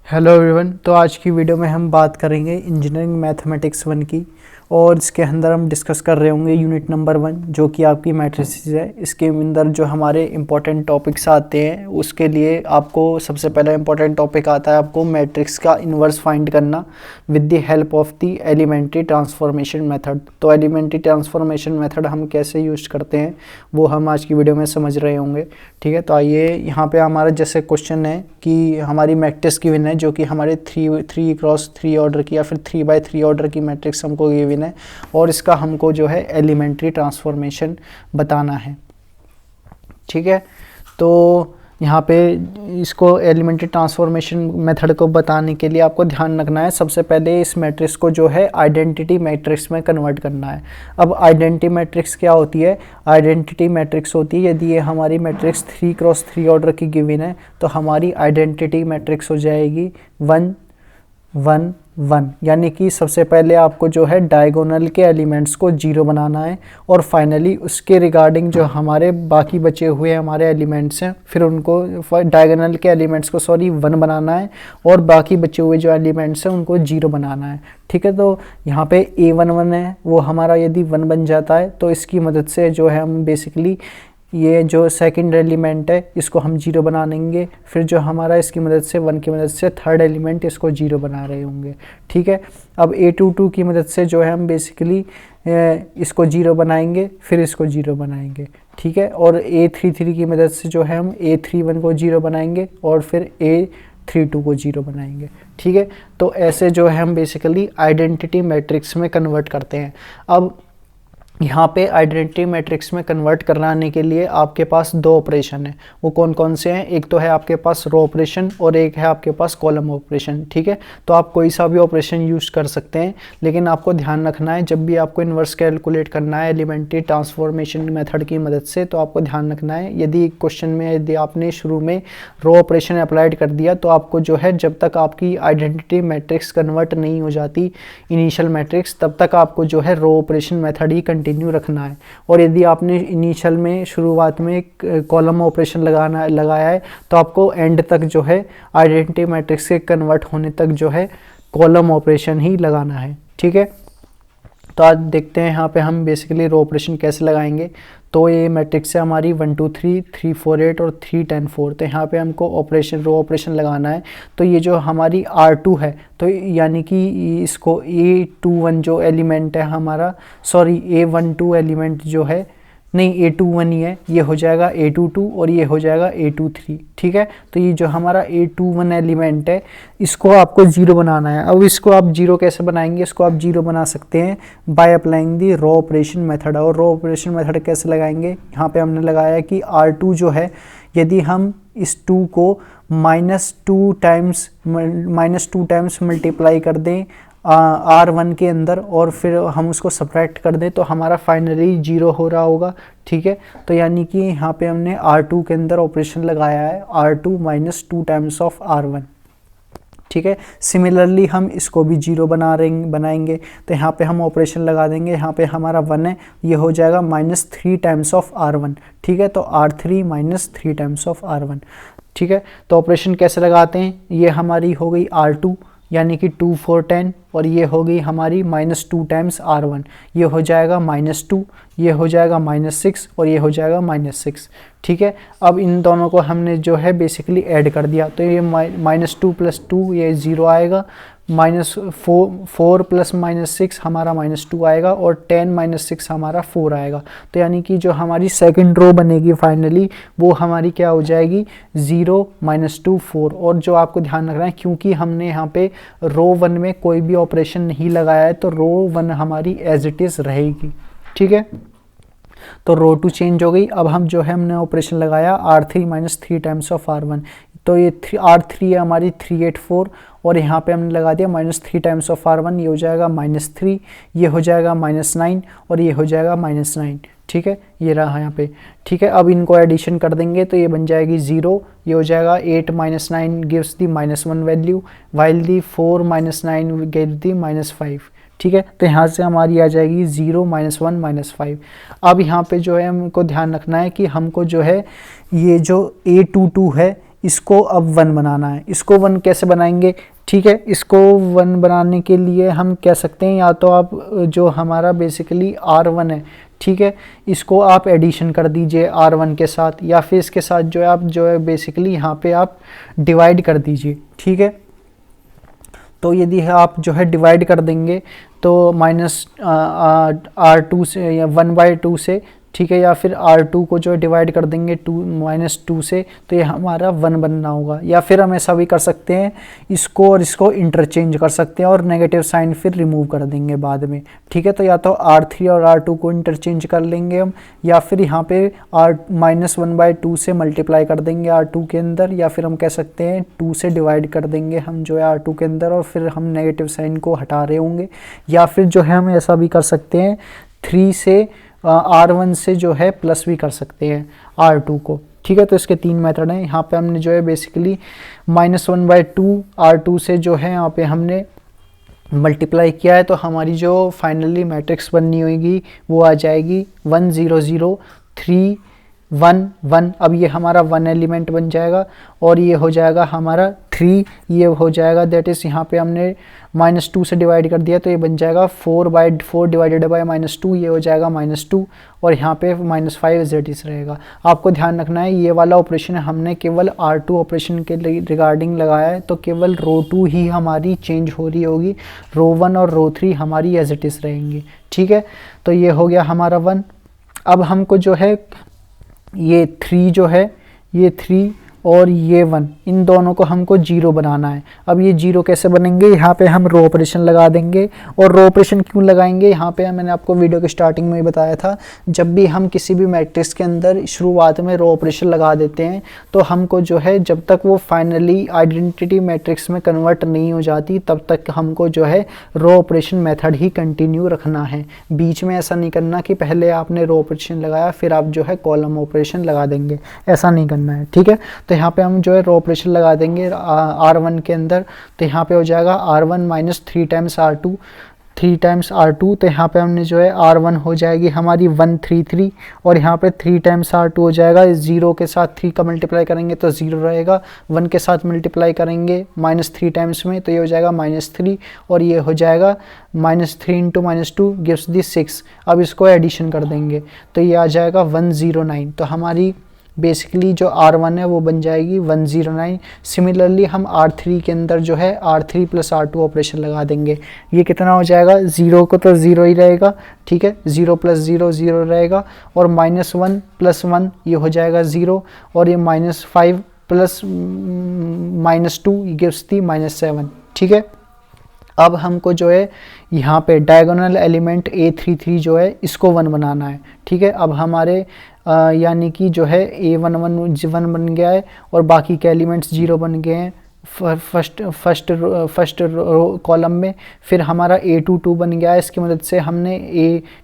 Hello everyone. तो आज की वीडियो में हम बात करेंगे इंजीनियरिंग मैथमेटिक्स 1 की, और इसके अंदर हम डिस्कस कर रहे होंगे यूनिट नंबर 1 जो कि आपकी मैट्रिसेस है। इसके अंदर जो हमारे इंपॉर्टेंट टॉपिक्स आते हैं उसके लिए आपको सबसे पहला इंपॉर्टेंट टॉपिक आता है आपको मैट्रिक्स का इन्वर्स फाइंड करना with the help of the elementary transformation method. तो एलिमेंट्री ट्रांसफॉर्मेशन मेथड हम कैसे यूज करते हैं वो हम आज की वीडियो में समझ रहे होंगे। ठीक है, तो आइए यहाँ पे हमारा जैसे क्वेश्चन है कि हमारी मैट्रिक्स गिवन है जो कि हमारे 3x3 ऑर्डर की या फिर 3x3 ऑर्डर की मैट्रिक्स हमको गिवन है, और इसका हमको जो है एलिमेंट्री ट्रांसफॉर्मेशन बताना है। ठीक है, तो यहाँ पे इसको एलिमेंट्री ट्रांसफॉर्मेशन मेथड को बताने के लिए आपको ध्यान रखना है सबसे पहले इस मैट्रिक्स को जो है आइडेंटिटी मैट्रिक्स में कन्वर्ट करना है। अब आइडेंटिटी मैट्रिक्स क्या होती है? आइडेंटिटी मैट्रिक्स होती है यदि ये हमारी मैट्रिक्स 3x3 ऑर्डर की गिवन है तो हमारी आइडेंटिटी मैट्रिक्स हो जाएगी 1 1 1, यानी कि सबसे पहले आपको जो है डायगोनल के एलिमेंट्स को 0 बनाना है और फाइनली उसके रिगार्डिंग जो हमारे बाकी बचे हुए हमारे एलिमेंट्स हैं फिर उनको डायगोनल के एलिमेंट्स को 1 बनाना है और बाकी बचे हुए जो एलिमेंट्स हैं उनको 0 बनाना है। ठीक है, तो यहाँ पे A11 है वो हमारा यदि 1 बन जाता है तो इसकी मदद से जो है हम बेसिकली ये जो सेकंड एलिमेंट है इसको हम 0 बना लेंगे, फिर जो हमारा इसकी मदद से 1 की मदद से थर्ड एलिमेंट इसको 0 बना रहे होंगे। ठीक है, अब A22 की मदद से जो है हम बेसिकली इसको 0 बनाएंगे फिर इसको 0 बनाएंगे। ठीक है, और A33 की मदद से जो है हम A31 को 0 बनाएंगे और फिर A32 को 0 बनाएंगे। ठीक है, तो ऐसे जो है हम बेसिकली आइडेंटिटी मैट्रिक्स में कन्वर्ट करते हैं। अब यहाँ पे आइडेंटिटी मैट्रिक्स में कन्वर्ट कराने के लिए आपके पास 2 ऑपरेशन है, वो कौन कौन से हैं? एक तो है आपके पास रो ऑपरेशन और एक है आपके पास कॉलम ऑपरेशन। ठीक है, तो आप कोई सा भी ऑपरेशन यूज कर सकते हैं, लेकिन आपको ध्यान रखना है जब भी आपको इन्वर्स कैलकुलेट करना है एलिमेंट्री ट्रांसफॉर्मेशन मेथड की मदद से तो आपको ध्यान रखना है यदि क्वेश्चन में यदि आपने शुरू में रो ऑपरेशन अप्लाइड कर दिया तो आपको जो है जब तक आपकी आइडेंटिटी मैट्रिक्स कन्वर्ट नहीं हो जाती इनिशियल मैट्रिक्स तब तक आपको जो है रो ऑपरेशन मेथड ही कंटिन्यू रखना है। और यदि आपने इनिशियल में शुरुआत में कॉलम ऑपरेशन लगाया है तो आपको एंड तक जो है आइडेंटिटी मैट्रिक्स के कन्वर्ट होने तक जो है कॉलम ऑपरेशन ही लगाना है। ठीक है, तो आज देखते हैं यहाँ पे हम बेसिकली रो ऑपरेशन कैसे लगाएंगे। तो ये मैट्रिक्स है हमारी 1 2 3 3 4 8 और 3 10 4। तो यहाँ पे हमको रो ऑपरेशन लगाना है। तो ये जो हमारी R2 है तो यानी कि इसको A21 जो एलिमेंट है हमारा A12 एलिमेंट जो है नहीं A21 ही है, ये हो जाएगा A22 और ये हो जाएगा A23। ठीक है, तो ये जो हमारा A21 एलिमेंट है इसको आपको 0 बनाना है। अब इसको आप 0 कैसे बनाएंगे? इसको आप 0 बना सकते हैं by applying the row operation method. और रो ऑपरेशन मेथड कैसे लगाएंगे? यहाँ पे हमने लगाया कि R2 जो है यदि हम इस 2 को -2 टाइम्स मल्टीप्लाई कर दें R1 के अंदर और फिर हम उसको सब्ट्रैक्ट कर दें तो हमारा फाइनली 0 हो रहा होगा। ठीक है, तो यानी कि यहाँ पे हमने R2 के अंदर ऑपरेशन लगाया है R2 -2 टाइम्स ऑफ R1। ठीक है, सिमिलरली हम इसको भी 0 बनाएंगे तो यहाँ पे हम ऑपरेशन लगा देंगे। यहाँ पे हमारा 1 है, ये हो जाएगा -3 टाइम्स ऑफ R1। ठीक है, तो R3 -3 टाइम्स ऑफ R1। ठीक है, तो ऑपरेशन कैसे लगाते हैं? ये हमारी हो गई R2 यानी कि 2 4 10 और ये हो गई हमारी -2 टाइम्स R1, ये हो जाएगा -2, ये हो जाएगा -6 और ये हो जाएगा -6। ठीक है, अब इन दोनों को हमने जो है बेसिकली ऐड कर दिया तो ये -2 + 2 ये 0 आएगा, -4 + -6 हमारा -2 आएगा और 10 - 6 हमारा 4 आएगा। तो यानी कि जो हमारी सेकंड रो बनेगी फाइनली वो हमारी क्या हो जाएगी 0 -2 4। और जो आपको ध्यान रखना है क्योंकि हमने यहाँ पे रो 1 में कोई भी ऑपरेशन नहीं लगाया है तो रो 1 हमारी एज इट इज़ रहेगी। ठीक है, तो रो 2 चेंज हो गई। अब हम जो है हमने ऑपरेशन लगाया R3 -3 टाइम्स ऑफ R1, तो ये R3 है हमारी 384 और यहाँ पे हमने लगा दिया -3 टाइम्स ऑफ R1, ये हो जाएगा -3, ये हो जाएगा -9 और ये हो जाएगा -9। ठीक है, ये रहा यहाँ पे। ठीक है, अब इनको एडिशन कर देंगे तो ये बन जाएगी 0, ये हो जाएगा 8 - 9 gives the -1 value while the 4 - 9 gives the -5। ठीक है, तो यहाँ से हमारी आ जाएगी 0 -1 -5। अब यहाँ पे जो है हमको ध्यान रखना है कि हमको जो है ये जो A22 है इसको अब 1 बनाना है। इसको 1 कैसे बनाएंगे, ठीक है। इसको 1 बनाने के लिए हम कह सकते हैं, या तो आप जो हमारा बेसिकली R1 है, ठीक है, इसको आप एडिशन कर दीजिए R1 के साथ, या फिर इसके साथ जो है आप जो है बेसिकली यहाँ पे आप डिवाइड कर दीजिए, ठीक है। तो यदि आप जो है डिवाइड कर देंगे तो माइनस R2 से या 1/2 से, ठीक है, या फिर R2 को जो है डिवाइड कर देंगे -2 से, तो ये हमारा 1 बनना होगा। या फिर हम ऐसा भी कर सकते हैं, इसको और इसको इंटरचेंज कर सकते हैं और नेगेटिव साइन फिर रिमूव कर देंगे बाद में, ठीक है। तो या तो R3 और R2 को इंटरचेंज कर लेंगे हम, या फिर यहाँ पे -1/2 से मल्टीप्लाई कर देंगे R2 के अंदर, या फिर हम कह सकते हैं 2 से डिवाइड कर देंगे हम जो है R2 के अंदर, और फिर हम नेगेटिव साइन को हटा रहे होंगे। या फिर जो है हम ऐसा भी कर सकते हैं 3 से R1 से जो है प्लस भी कर सकते हैं R2 को, ठीक है। तो इसके 3 मेथड हैं। यहाँ पे हमने जो है बेसिकली -1/2 R2 से जो है यहाँ पे हमने मल्टीप्लाई किया है, तो हमारी जो फाइनली मैट्रिक्स बननी होगी वो आ जाएगी 1 0 0 3 1 1। अब ये हमारा 1 एलिमेंट बन जाएगा, और ये हो जाएगा हमारा 3, ये हो जाएगा दैट इज़ यहाँ पे हमने -2 से डिवाइड कर दिया, तो ये बन जाएगा 4/4 डिवाइडेड बाय -2, ये हो जाएगा -2, और यहाँ पे -5 दैट इज़ रहेगा। आपको ध्यान रखना है ये वाला ऑपरेशन हमने केवल R2 ऑपरेशन के रिगार्डिंग लगाया है, तो केवल रो 2 ही हमारी चेंज हो रही होगी, रो 1 और रो 3 हमारी एज इट इज़ रहेंगी, ठीक है। तो ये हो गया हमारा 1। अब हमको जो है ये 3 जो है, ये 3 और ये 1, इन दोनों को हमको 0 बनाना है। अब ये 0 कैसे बनेंगे, यहाँ पे हम रो ऑपरेशन लगा देंगे। और रो ऑपरेशन क्यों लगाएंगे, यहाँ पे मैंने आपको वीडियो के स्टार्टिंग में ही बताया था, जब भी हम किसी भी मैट्रिक्स के अंदर शुरुआत में रो ऑपरेशन लगा देते हैं, तो हमको जो है जब तक वो फाइनली आइडेंटिटी मैट्रिक्स में कन्वर्ट नहीं हो जाती, तब तक हमको जो है रो ऑपरेशन मेथड ही कंटिन्यू रखना है। बीच में ऐसा नहीं करना कि पहले आपने रो ऑपरेशन लगाया फिर आप जो है कॉलम ऑपरेशन लगा देंगे, ऐसा नहीं करना है, ठीक है। तो यहाँ पे हम जो है रो ऑपरेशन लगा देंगे R1 के अंदर, तो यहाँ पे हो जाएगा R1 - 3 times R2, 3 times R2, तो यहाँ पे हमने जो है R1 हो जाएगी हमारी 133, और यहाँ पे 3 टाइम्स R2 हो जाएगा, 0 के साथ 3 का मल्टीप्लाई करेंगे तो 0 रहेगा, 1 के साथ मल्टीप्लाई करेंगे -3 टाइम्स में, तो ये हो जाएगा -3, और ये हो जाएगा -3 × -2 गिव्स दी 6। अब इसको एडिशन कर देंगे तो ये आ जाएगा 109। तो हमारी बेसिकली जो R1 है वो बन जाएगी 109। सिमिलरली हम R3 के अंदर जो है R3 + R2 ऑपरेशन लगा देंगे। ये कितना हो जाएगा, 0 को तो 0 ही रहेगा, ठीक है, 0 + 0 0 रहेगा, और -1 + 1 ये हो जाएगा 0, और ये -5 + -2 गिव्स दी -7, ठीक है। अब हमको जो है यहाँ पे डायगोनल एलिमेंट A33 जो है इसको 1 बनाना है, ठीक है। अब हमारे यानी कि जो है A11 1 बन गया है, और बाकी के एलिमेंट्स 0 बन गए हैं फर्स्ट कॉलम में। फिर हमारा A22 बन गया है, इसकी मदद से हमने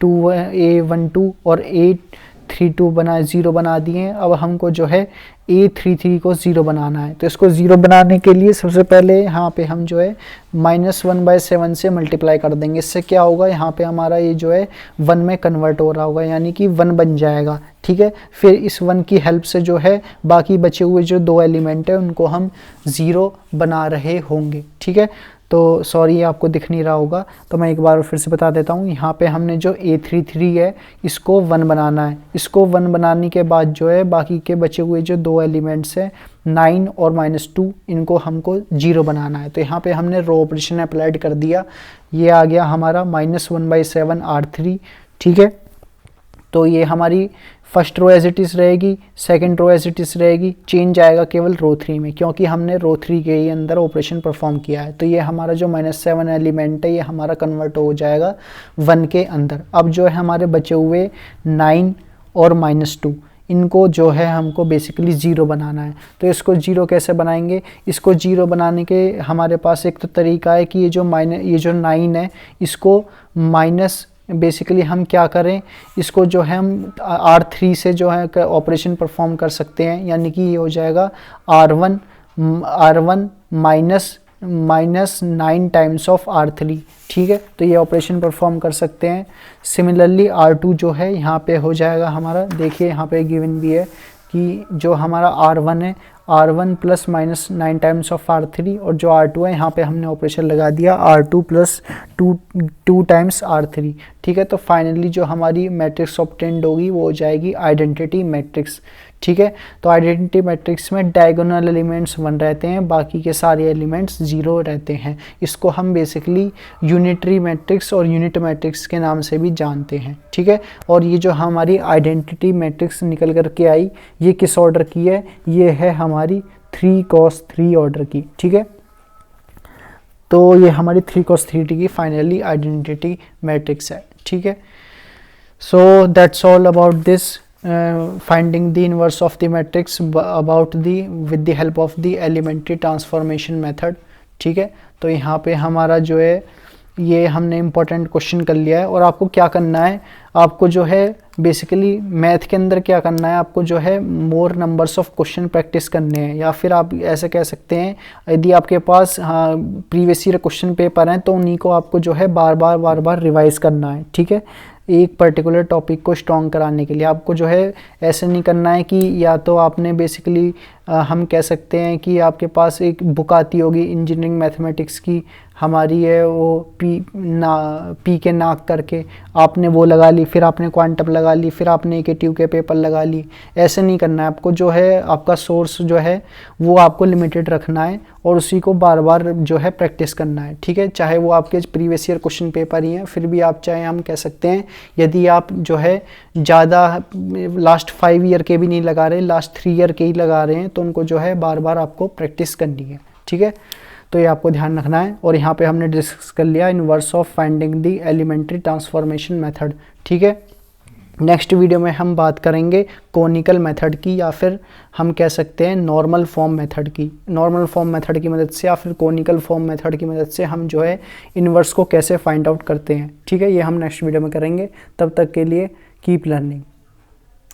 A12 और A32 0 बना दिए हैं। अब हमको जो है A33 को 0 बनाना है, तो इसको 0 बनाने के लिए सबसे पहले यहाँ पे हम जो है -1/7 से मल्टीप्लाई कर देंगे। इससे क्या होगा, यहाँ पे हमारा ये जो है 1 में कन्वर्ट हो रहा होगा, यानी कि 1 बन जाएगा, ठीक है। फिर इस 1 की हेल्प से जो है बाकी बचे हुए जो 2 एलिमेंट है उनको हम 0 बना रहे होंगे, ठीक है। तो सॉरी आपको दिख नहीं रहा होगा, तो मैं एक बार फिर से बता देता हूँ। यहाँ पे हमने जो A33 है इसको 1 बनाना है। इसको 1 बनाने के बाद जो है बाकी के बचे हुए जो 2 एलिमेंट्स हैं 9 और -2, इनको हमको 0 बनाना है। तो यहाँ पे हमने रो ऑपरेशन अप्लाइड कर दिया, ये आ गया हमारा -1/7 R3, ठीक है। तो ये हमारी first row as it is रहेगी, second row as it is रहेगी, चेंज आएगा केवल रो 3 में, क्योंकि हमने रो 3 के ही अंदर ऑपरेशन परफॉर्म किया है। तो ये हमारा जो -7 एलिमेंट है ये हमारा कन्वर्ट हो जाएगा 1 के अंदर। अब जो है हमारे बचे हुए 9 और -2, इनको जो है हमको बेसिकली 0 बनाना है। तो इसको 0 कैसे बनाएंगे, इसको 0 बनाने के हमारे पास एक तो तरीका है कि ये जो 9 है इसको माइनस बेसिकली हम क्या करें, इसको जो है हम R3 से जो है ऑपरेशन परफॉर्म कर सकते हैं, यानी कि ये हो जाएगा R1 -9 टाइम्स ऑफ R3, ठीक है। तो ये ऑपरेशन परफॉर्म कर सकते हैं। सिमिलरली R2 जो है यहाँ पे हो जाएगा हमारा, देखिए यहाँ पे गिवन भी है कि जो हमारा R1 है R1 plus minus 9 times of R3, और जो R2 है यहाँ पे हमने ऑपरेशन लगा दिया R2 प्लस 2 टाइम्स R3। ठीक है, तो फाइनली जो हमारी मैट्रिक्स ऑब्टेंड होगी वो हो जाएगी आइडेंटिटी मैट्रिक्स। ठीक है, तो आइडेंटिटी मैट्रिक्स में डायगोनल एलिमेंट्स 1 रहते हैं, बाकी के सारे एलिमेंट्स 0 रहते हैं। इसको हम बेसिकली यूनिटरी मैट्रिक्स और यूनिट मैट्रिक्स के नाम से भी जानते हैं। ठीक है, और ये जो हमारी आइडेंटिटी मैट्रिक्स निकल कर के आई, ये किस ऑर्डर की है? ये है हमारी 3×3 ऑर्डर की। ठीक है, तो ये हमारी 3×3 की फाइनली आइडेंटिटी मैट्रिक्स है। ठीक है, so that's all about this finding the inverse of the matrix about the with the help of the elementary transformation method। ठीक है, तो यहाँ पे हमारा जो है ये हमने इम्पोर्टेंट क्वेश्चन कर लिया है। और आपको क्या करना है, आपको जो है बेसिकली मैथ के अंदर क्या करना है, आपको जो है मोर नंबर्स ऑफ क्वेश्चन प्रैक्टिस करने हैं, या फिर आप ऐसे कह सकते हैं यदि आपके पास प्रीवियस ईयर क्वेश्चन पेपर हैं तो उन्हीं को आपको जो है बार बार रिवाइज करना है। ठीक है, एक पर्टिकुलर टॉपिक को स्ट्रॉन्ग कराने के लिए आपको जो है ऐसे नहीं करना है कि या तो आपने बेसिकली हम कह सकते हैं कि आपके पास एक बुक आती होगी इंजीनियरिंग मैथमेटिक्स की, हमारी है वो पी के नाक करके, आपने वो लगा ली, फिर आपने क्वांटम लगा ली, फिर आपने AKTU के पेपर लगा ली। ऐसे नहीं करना है आपको, जो है आपका सोर्स जो है वो आपको लिमिटेड रखना है और उसी को बार बार जो है प्रैक्टिस करना है। ठीक है, चाहे वो आपके प्रीवियस ईयर क्वेश्चन पेपर ही हैं, फिर भी आप चाहे हम कह सकते हैं यदि आप जो है ज़्यादा लास्ट 5 ईयर के भी नहीं लगा रहे, लास्ट 3 ईयर के ही लगा रहे हैं, तो उनको जो है बार बार आपको प्रैक्टिस करनी है। ठीक है, तो ये आपको ध्यान रखना है। और यहाँ पे हमने डिस्कस कर लिया inverse of finding the elementary transformation method. ठीक है, नेक्स्ट वीडियो में हम बात करेंगे कोनिकल मेथड की, या फिर हम कह सकते हैं नॉर्मल फॉर्म मेथड की। नॉर्मल फॉर्म मेथड की मदद से या फिर कोनिकल फॉर्म मेथड की मदद से हम जो है इनवर्स को कैसे फाइंड आउट करते हैं। ठीक है, ये हम नेक्स्ट वीडियो में करेंगे। तब तक के लिए कीप लर्निंग।